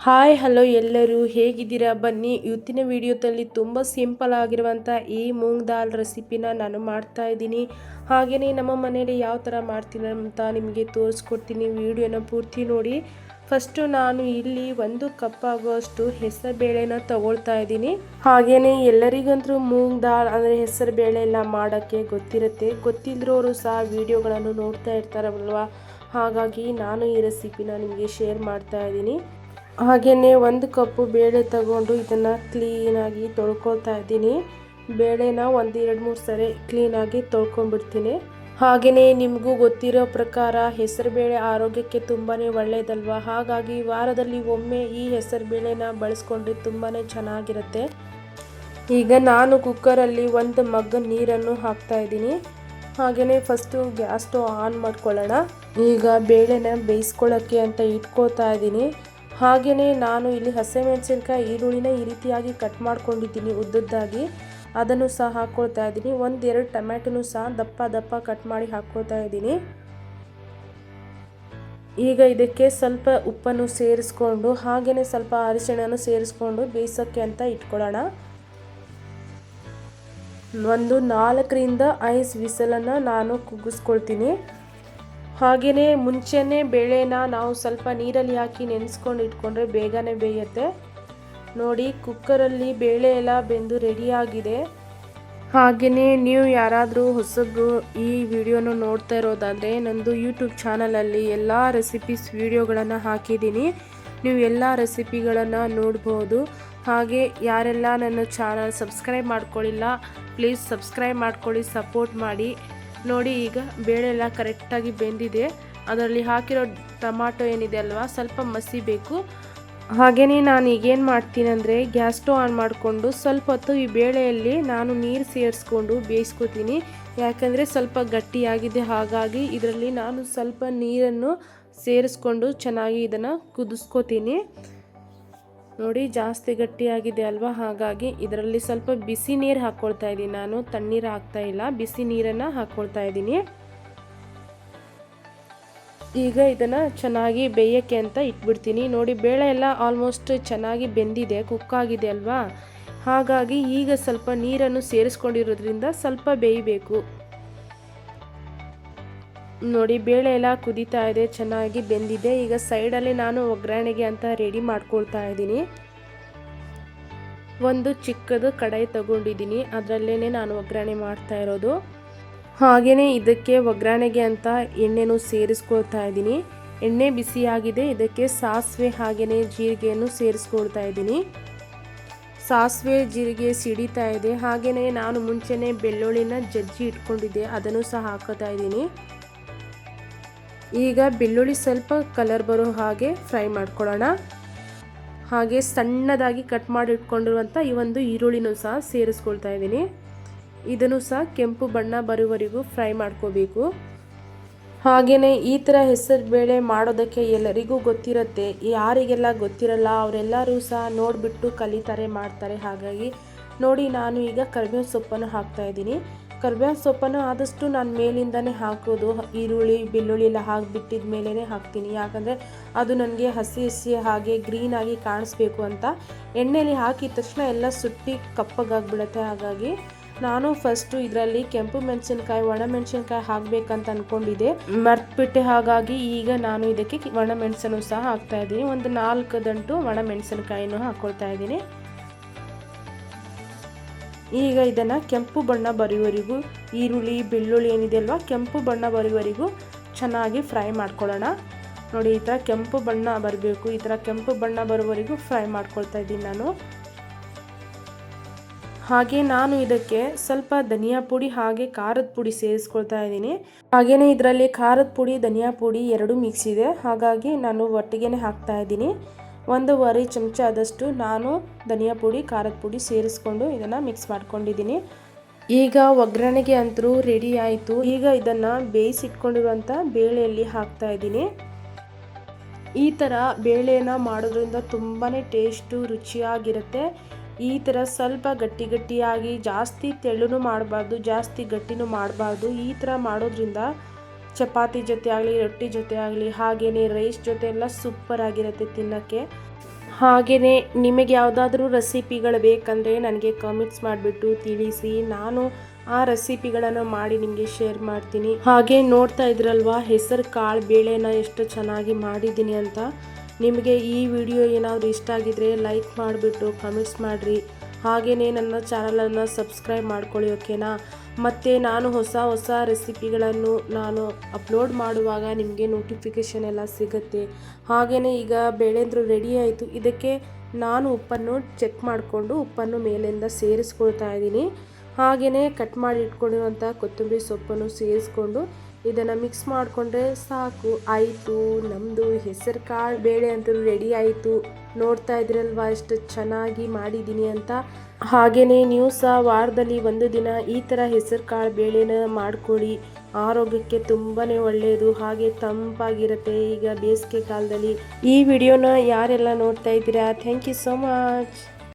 Hi hello ಎಲ್ಲರೂ ಹೇಗಿದ್ದೀರಾ? ಬನ್ನಿ ಇವತ್ತಿನ ವಿಡಿಯೋದಲ್ಲಿ ತುಂಬ ಸಿಂಪಲ್ ಆಗಿರುವಂಥ ಈ ಮೂಂಗ್ ದಾಲ್ ರೆಸಿಪಿನ ನಾನು ಮಾಡ್ತಾ ಇದ್ದೀನಿ. ಹಾಗೆಯೇ ನಮ್ಮ ಮನೆಯಲ್ಲಿ ಯಾವ ಥರ ಮಾಡ್ತೀನಿ ಅಂತ ನಿಮಗೆ ತೋರಿಸ್ಕೊಡ್ತೀನಿ. ವಿಡಿಯೋನ ಪೂರ್ತಿ ನೋಡಿ. ಫಸ್ಟು ನಾನು ಇಲ್ಲಿ 1 ಕಪ್ ಆಗುವಷ್ಟು ಹೆಸರು ಬೇಳೆನ ತಗೊಳ್ತಾ ಇದ್ದೀನಿ. ಹಾಗೆಯೇ ಎಲ್ಲರಿಗಂತೂ ಮೂಂಗ್ ದಾಲ್ ಅಂದರೆ ಹೆಸರು ಬೇಳೆ ಎಲ್ಲ ಮಾಡೋಕ್ಕೆ ಗೊತ್ತಿರುತ್ತೆ. ಗೊತ್ತಿಲ್ಲದವರು ಸಹ ವಿಡಿಯೋಗಳನ್ನು ನೋಡ್ತಾ ಇರ್ತಾರಲ್ವ, ಹಾಗಾಗಿ ನಾನು ಈ ರೆಸಿಪಿನ ನಿಮಗೆ ಶೇರ್ ಮಾಡ್ತಾ ಇದ್ದೀನಿ. ಹಾಗೆಯೇ 1 ಕಪ್ಪು ಬೇಳೆ ತಗೊಂಡು ಇದನ್ನು ಕ್ಲೀನಾಗಿ ತೊಳ್ಕೊಳ್ತಾ ಇದ್ದೀನಿ. ಬೇಳೆನ 1-2-3 ಸರಿ ಕ್ಲೀನಾಗಿ ತೊಳ್ಕೊಂಡ್ಬಿಡ್ತೀನಿ. ಹಾಗೆಯೇ ನಿಮಗೂ ಗೊತ್ತಿರೋ ಪ್ರಕಾರ ಹೆಸರುಬೇಳೆ ಆರೋಗ್ಯಕ್ಕೆ ತುಂಬಾ ಒಳ್ಳೆಯದಲ್ವ, ಹಾಗಾಗಿ ವಾರದಲ್ಲಿ ಒಮ್ಮೆ ಈ ಹೆಸರುಬೇಳೆನ ಬಳಸ್ಕೊಂಡ್ರೆ ತುಂಬಾ ಚೆನ್ನಾಗಿರುತ್ತೆ. ಈಗ ನಾನು ಕುಕ್ಕರಲ್ಲಿ 1 ಮಗ್ ನೀರನ್ನು ಹಾಕ್ತಾ ಇದ್ದೀನಿ. ಹಾಗೆಯೇ ಫಸ್ಟು ಗ್ಯಾಸ್ ಸ್ಟವ್ ಆನ್ ಮಾಡ್ಕೊಳ್ಳೋಣ. ಈಗ ಬೇಳೆನ ಬೇಯಿಸ್ಕೊಳ್ಳೋಕ್ಕೆ ಅಂತ ಇಟ್ಕೊಳ್ತಾ ಇದ್ದೀನಿ. ಹಾಗೆಯೇ ನಾನು ಇಲ್ಲಿ ಹಸಿಮೆಣಸಿನ್ಕಾಯಿ ಈರುಳ್ಳಿನ ಈ ರೀತಿಯಾಗಿ ಕಟ್ ಮಾಡ್ಕೊಂಡಿದ್ದೀನಿ ಉದ್ದುದ್ದಾಗಿ, ಅದನ್ನು ಸಹ ಹಾಕ್ಕೊಳ್ತಾ ಇದ್ದೀನಿ. 1-2 ಟೊಮ್ಯಾಟೊನು ಸಹ ದಪ್ಪ ಕಟ್ ಮಾಡಿ ಹಾಕ್ಕೊಳ್ತಾ ಇದ್ದೀನಿ. ಈಗ ಇದಕ್ಕೆ ಸ್ವಲ್ಪ ಉಪ್ಪನ್ನು ಸೇರಿಸ್ಕೊಂಡು ಹಾಗೆಯೇ ಸ್ವಲ್ಪ ಅರಿಶಿಣನ ಸೇರಿಸ್ಕೊಂಡು ಬೇಯಿಸೋಕ್ಕೆ ಅಂತ ಇಟ್ಕೊಳ್ಳೋಣ. 4-5 ವಿಸಲನ್ನು ನಾನು ಕೂಗಿಸ್ಕೊಳ್ತೀನಿ. ಹಾಗೆಯೇ ಮುಂಚೆನೇ ಬೇಳೆನ ನಾವು ಸ್ವಲ್ಪ ನೀರಲ್ಲಿ ಹಾಕಿ ನೆನೆಸ್ಕೊಂಡು ಇಟ್ಕೊಂಡ್ರೆ ಬೇಗನೆ ಬೇಯುತ್ತೆ. ನೋಡಿ, ಕುಕ್ಕರಲ್ಲಿ ಬೇಳೆ ಎಲ್ಲ ಬೆಂದು ರೆಡಿಯಾಗಿದೆ. ಹಾಗೆಯೇ ನೀವು ಯಾರಾದರೂ ಹೊಸಬ್ರು ಈ ವಿಡಿಯೋನ ನೋಡ್ತಾ ಇರೋದಾದರೆ ನಂದು ಯೂಟ್ಯೂಬ್ ಚಾನಲಲ್ಲಿ ಎಲ್ಲ ರೆಸಿಪೀಸ್ ವಿಡಿಯೋಗಳನ್ನು ಹಾಕಿದ್ದೀನಿ. ನೀವು ಎಲ್ಲ ರೆಸಿಪಿಗಳನ್ನು ನೋಡ್ಬೋದು. ಹಾಗೆ ಯಾರೆಲ್ಲ ನನ್ನ ಚಾನಲ್ ಸಬ್ಸ್ಕ್ರೈಬ್ ಮಾಡ್ಕೊಳ್ಳಿಲ್ಲ, ಪ್ಲೀಸ್ ಸಬ್ಸ್ಕ್ರೈಬ್ ಮಾಡ್ಕೊಳ್ಳಿ, ಸಪೋರ್ಟ್ ಮಾಡಿ. ನೋಡಿ, ಈಗ ಬೇಳೆ ಎಲ್ಲ ಕರೆಕ್ಟಾಗಿ ಬೆಂದಿದೆ. ಅದರಲ್ಲಿ ಹಾಕಿರೋ ಟೊಮಾಟೊ ಏನಿದೆ ಅಲ್ವಾ, ಸ್ವಲ್ಪ ಮಸಿಬೇಕು. ಹಾಗೆಯೇ ನಾನು ಈಗೇನು ಮಾಡ್ತೀನಿ ಅಂದರೆ ಗ್ಯಾಸ್ ಸ್ಟವ್ ಆನ್ ಮಾಡಿಕೊಂಡು ಸ್ವಲ್ಪ ಹೊತ್ತು ಈ ಬೇಳೆಯಲ್ಲಿ ನಾನು ನೀರು ಸೇರಿಸ್ಕೊಂಡು ಬೇಯಿಸ್ಕೊತೀನಿ. ಯಾಕಂದರೆ ಸ್ವಲ್ಪ ಗಟ್ಟಿಯಾಗಿದೆ, ಹಾಗಾಗಿ ಇದರಲ್ಲಿ ನಾನು ಸ್ವಲ್ಪ ನೀರನ್ನು ಸೇರಿಸ್ಕೊಂಡು ಚೆನ್ನಾಗಿ ಇದನ್ನು ಕುದಿಸ್ಕೊತೀನಿ. ನೋಡಿ, ಜಾಸ್ತಿ ಗಟ್ಟಿಯಾಗಿದೆ ಅಲ್ವಾ, ಹಾಗಾಗಿ ಇದರಲ್ಲಿ ಸ್ವಲ್ಪ ಬಿಸಿ ನೀರು ಹಾಕ್ಕೊಳ್ತಾ ಇದ್ದೀನಿ. ನಾನು ತಣ್ಣೀರು ಹಾಕ್ತಾ ಇಲ್ಲ, ಬಿಸಿ ನೀರನ್ನು ಹಾಕ್ಕೊಳ್ತಾ ಇದ್ದೀನಿ. ಈಗ ಇದನ್ನು ಚೆನ್ನಾಗಿ ಬೇಯೋಕ್ಕೆ ಅಂತ ಇಟ್ಬಿಡ್ತೀನಿ. ನೋಡಿ, ಬೇಳೆ ಎಲ್ಲ ಆಲ್ಮೋಸ್ಟ್ ಚೆನ್ನಾಗಿ ಬೆಂದಿದೆ, ಕುಕ್ ಆಗಿದೆ ಅಲ್ವಾ, ಹಾಗಾಗಿ ಈಗ ಸ್ವಲ್ಪ ನೀರನ್ನು ಸೇರಿಸ್ಕೊಂಡಿರೋದ್ರಿಂದ ಸ್ವಲ್ಪ ಬೇಯಬೇಕು. ನೋಡಿ, ಬೇಳೆ ಎಲ್ಲ ಕುದೀತಾ ಇದೆ, ಚೆನ್ನಾಗಿ ಬೆಂದಿದೆ. ಈಗ ಸೈಡಲ್ಲಿ ನಾನು ಒಗ್ಗರಣೆಗೆ ಅಂತ ರೆಡಿ ಮಾಡ್ಕೊಳ್ತಾ ಇದ್ದೀನಿ. ಒಂದು ಚಿಕ್ಕದು ಕಡಾಯಿ ತಗೊಂಡಿದ್ದೀನಿ, ಅದರಲ್ಲೇ ನಾನು ಒಗ್ಗರಣೆ ಮಾಡ್ತಾ ಇರೋದು. ಹಾಗೆಯೇ ಇದಕ್ಕೆ ಒಗ್ಗರಣೆಗೆ ಅಂತ ಎಣ್ಣೆನೂ ಸೇರಿಸ್ಕೊಳ್ತಾ ಇದ್ದೀನಿ. ಎಣ್ಣೆ ಬಿಸಿಯಾಗಿದೆ, ಇದಕ್ಕೆ ಸಾಸಿವೆ ಹಾಗೆಯೇ ಜೀರಿಗೆಯನ್ನು ಸೇರಿಸ್ಕೊಳ್ತಾ ಇದ್ದೀನಿ. ಸಾಸಿವೆ ಜೀರಿಗೆ ಸಿಡಿತಾ ಇದೆ. ಹಾಗೆಯೇ ನಾನು ಮುಂಚೆನೇ ಬೆಳ್ಳುಳ್ಳಿನ ಜಜ್ಜಿ ಇಟ್ಕೊಂಡಿದ್ದೆ, ಅದನ್ನು ಸಹ ಹಾಕೋತಾ ಇದ್ದೀನಿ. ಈಗ ಬೆಳ್ಳುಳ್ಳಿ ಸ್ವಲ್ಪ ಕಲರ್ ಬರೋ ಹಾಗೆ ಫ್ರೈ ಮಾಡ್ಕೊಳ್ಳೋಣ. ಹಾಗೆ ಸಣ್ಣದಾಗಿ ಕಟ್ ಮಾಡಿ ಇಟ್ಕೊಂಡಿರುವಂಥ ಈ ಒಂದು ಈರುಳ್ಳಿನೂ ಸಹ ಸೇರಿಸ್ಕೊಳ್ತಾ ಇದ್ದೀನಿ. ಇದನ್ನು ಸಹ ಕೆಂಪು ಬಣ್ಣ ಬರುವವರೆಗೂ ಫ್ರೈ ಮಾಡ್ಕೋಬೇಕು. ಹಾಗೆಯೇ ಈ ಥರ ಹೆಸರು ಬೇಳೆ ಮಾಡೋದಕ್ಕೆ ಎಲ್ಲರಿಗೂ ಗೊತ್ತಿರುತ್ತೆ. ಯಾರಿಗೆಲ್ಲ ಗೊತ್ತಿರಲ್ಲ ಅವರೆಲ್ಲರೂ ಸಹ ನೋಡಿಬಿಟ್ಟು ಕಲಿತಾರೆ, ಮಾಡ್ತಾರೆ. ಹಾಗಾಗಿ ನೋಡಿ, ನಾನು ಈಗ ಕರಿಬೇವು ಸೊಪ್ಪನ್ನು ಹಾಕ್ತಾ ಇದ್ದೀನಿ. ಕರಿಬೇವು ಸೊಪ್ಪನ್ನು ಆದಷ್ಟು ನಾನು ಮೇಲಿಂದನೇ ಹಾಕೋದು. ಈರುಳ್ಳಿ ಬೆಳ್ಳುಳ್ಳಿ ಎಲ್ಲ ಹಾಕಿಬಿಟ್ಟಿದ ಮೇಲೇ ಹಾಕ್ತೀನಿ, ಯಾಕಂದರೆ ಅದು ನನಗೆ ಹಸಿ ಹಾಗೆ ಗ್ರೀನಾಗಿ ಕಾಣಿಸ್ಬೇಕು ಅಂತ. ಎಣ್ಣೆಯಲ್ಲಿ ಹಾಕಿದ ತಕ್ಷಣ ಎಲ್ಲ ಸುಟ್ಟಿ ಕಪ್ಪಗಾಗ್ಬಿಡುತ್ತೆ. ಹಾಗಾಗಿ ನಾನು ಫಸ್ಟು ಇದರಲ್ಲಿ ಕೆಂಪು ಮೆಣಸಿನ್ಕಾಯಿ ಒಣಮೆಣಸಿನ್ಕಾಯಿ ಹಾಕಬೇಕಂತ ಅಂದ್ಕೊಂಡಿದ್ದೆ, ಮರ್ತ್ಬಿಟ್ಟೆ. ಹಾಗಾಗಿ ಈಗ ನಾನು ಇದಕ್ಕೆ ಒಣಮೆಣಸನ್ನು ಸಹ ಹಾಕ್ತಾ ಇದ್ದೀನಿ. ಒಂದು 4 ದಂಟು ಒಣಮೆಣಸಿನ್ಕಾಯಿನೂ ಹಾಕ್ಕೊಳ್ತಾ ಇದ್ದೀನಿ. ಈಗ ಇದನ್ನು ಕೆಂಪು ಬಣ್ಣ ಬರುವವರೆಗೂ, ಈರುಳ್ಳಿ ಬೆಳ್ಳುಳ್ಳಿ ಏನಿದೆ ಅಲ್ವಾ, ಕೆಂಪು ಬಣ್ಣ ಬರುವವರೆಗೂ ಚೆನ್ನಾಗಿ ಫ್ರೈ ಮಾಡ್ಕೊಳ್ಳೋಣ. ನೋಡಿ, ಈ ಥರ ಕೆಂಪು ಬಣ್ಣ ಬರಬೇಕು. ಈ ಥರ ಕೆಂಪು ಬಣ್ಣ ಬರುವವರೆಗೂ ಫ್ರೈ ಮಾಡ್ಕೊಳ್ತಾ ಇದ್ದೀನಿ ನಾನು. ಹಾಗೆ ನಾನು ಇದಕ್ಕೆ ಸ್ವಲ್ಪ ಧನಿಯಾ ಪುಡಿ ಹಾಗೆ ಖಾರದ ಪುಡಿ ಸೇರಿಸ್ಕೊಳ್ತಾ ಇದ್ದೀನಿ. ಹಾಗೆಯೇ ಇದರಲ್ಲಿ ಖಾರದ ಪುಡಿ ಧನಿಯಾ ಪುಡಿ ಎರಡೂ ಮಿಕ್ಸ್ ಇದೆ, ಹಾಗಾಗಿ ನಾನು ಒಟ್ಟಿಗೆ ಹಾಕ್ತಾ ಇದ್ದೀನಿ. 1.5 ಚಮಚ ಆದಷ್ಟು ನಾನು ಧನಿಯಾ ಪುಡಿ ಖಾರದ ಪುಡಿ ಸೇರಿಸ್ಕೊಂಡು ಇದನ್ನು ಮಿಕ್ಸ್ ಮಾಡ್ಕೊಂಡಿದ್ದೀನಿ. ಈಗ ಒಗ್ಗರಣೆಗೆ ಅಂತೂ ರೆಡಿ ಆಯಿತು. ಈಗ ಇದನ್ನು ಬೇಯಿಸಿಟ್ಕೊಂಡಿರುವಂಥ ಬೇಳೆಯಲ್ಲಿ ಹಾಕ್ತಾ ಇದ್ದೀನಿ. ಈ ಥರ ಬೇಳೆನ ಮಾಡೋದ್ರಿಂದ ತುಂಬಾ ಟೇಸ್ಟು ರುಚಿಯಾಗಿರುತ್ತೆ. ಈ ಥರ ಸ್ವಲ್ಪ ಗಟ್ಟಿಯಾಗಿ, ಜಾಸ್ತಿ ತೆಳ್ಳೂ ಮಾಡಬಾರ್ದು, ಜಾಸ್ತಿ ಗಟ್ಟಿನೂ ಮಾಡಬಾರ್ದು. ಈ ಥರ ಮಾಡೋದ್ರಿಂದ ಚಪಾತಿ ಜೊತೆ ಆಗಲಿ, ರೊಟ್ಟಿ ಜೊತೆ ಆಗಲಿ, ಹಾಗೆಯೇ ರೈಸ್ ಜೊತೆ ಎಲ್ಲ ಸೂಪರ್ ಆಗಿರುತ್ತೆ ತಿನ್ನೋಕ್ಕೆ. ಹಾಗೆಯೇ ನಿಮಗೆ ಯಾವುದಾದ್ರೂ ರೆಸಿಪಿಗಳು ಬೇಕಂದರೆ ನನಗೆ ಕಾಮೆಂಟ್ಸ್ ಮಾಡಿಬಿಟ್ಟು ತಿಳಿಸಿ. ನಾನು ಆ ರೆಸಿಪಿಗಳನ್ನು ಮಾಡಿ ನಿಮಗೆ ಶೇರ್ ಮಾಡ್ತೀನಿ. ಹಾಗೆ ನೋಡ್ತಾ ಇದ್ರಲ್ವಾ ಹೆಸರು ಕಾಳು ಬೇಳೆನ ಎಷ್ಟು ಚೆನ್ನಾಗಿ ಮಾಡಿದ್ದೀನಿ ಅಂತ. ನಿಮಗೆ ಈ ವಿಡಿಯೋ ಏನಾದರೂ ಇಷ್ಟ ಆಗಿದ್ರೆ ಲೈಕ್ ಮಾಡಿಬಿಟ್ಟು ಕಮೆಂಟ್ಸ್ ಮಾಡಿರಿ. ಹಾಗೆಯೇ ನನ್ನ ಚಾನಲನ್ನು ಸಬ್ಸ್ಕ್ರೈಬ್ ಮಾಡ್ಕೊಳ್ಳಿ, ಓಕೆನಾ. ಮತ್ತು ನಾನು ಹೊಸ ರೆಸಿಪಿಗಳನ್ನು ನಾನು ಅಪ್ಲೋಡ್ ಮಾಡುವಾಗ ನಿಮಗೆ ನೋಟಿಫಿಕೇಷನ್ ಎಲ್ಲ ಸಿಗುತ್ತೆ. ಹಾಗೆಯೇ ಈಗ ಬೇಳೆಂದ್ರು ರೆಡಿ ಆಯಿತು. ಇದಕ್ಕೆ ನಾನು ಉಪ್ಪನ್ನು ಚೆಕ್ ಮಾಡಿಕೊಂಡು ಉಪ್ಪನ್ನು ಮೇಲಿಂದ ಸೇರಿಸ್ಕೊಳ್ತಾ ಇದ್ದೀನಿ. ಹಾಗೆಯೇ ಕಟ್ ಮಾಡಿ ಇಟ್ಕೊಂಡಿರುವಂಥ ಕೊತ್ತಂಬರಿ ಸೊಪ್ಪನ್ನು ಸೇರಿಸ್ಕೊಂಡು ಇದನ್ನು ಮಿಕ್ಸ್ ಮಾಡಿಕೊಂಡ್ರೆ ಸಾಕು, ಆಯಿತು. ನಮ್ಮದು ಹೆಸರು ಕಾಳು ಬೇಳೆ ಅಂತೂ ರೆಡಿ ಆಯಿತು. ನೋಡ್ತಾ ಇದ್ರಲ್ವಾ ಎಷ್ಟು ಚೆನ್ನಾಗಿ ಮಾಡಿದ್ದೀನಿ ಅಂತ. ಹಾಗೆಯೇ ನೀವು ಸಹ ವಾರದಲ್ಲಿ ಒಂದು ದಿನ ಈ ಥರ ಹೆಸರು ಕಾಳು ಬೇಳೆನ ಮಾಡ್ಕೊಳ್ಳಿ. ಆರೋಗ್ಯಕ್ಕೆ ತುಂಬಾ ಒಳ್ಳೆಯದು, ಹಾಗೆ ತಂಪಾಗಿರುತ್ತೆ ಈಗ ಬೇಸಿಗೆ ಕಾಲದಲ್ಲಿ. ಈ ವಿಡಿಯೋನ ಯಾರೆಲ್ಲ ನೋಡ್ತಾ ಇದ್ದೀರಾ, ಥ್ಯಾಂಕ್ ಯು ಸೋ ಮಚ್.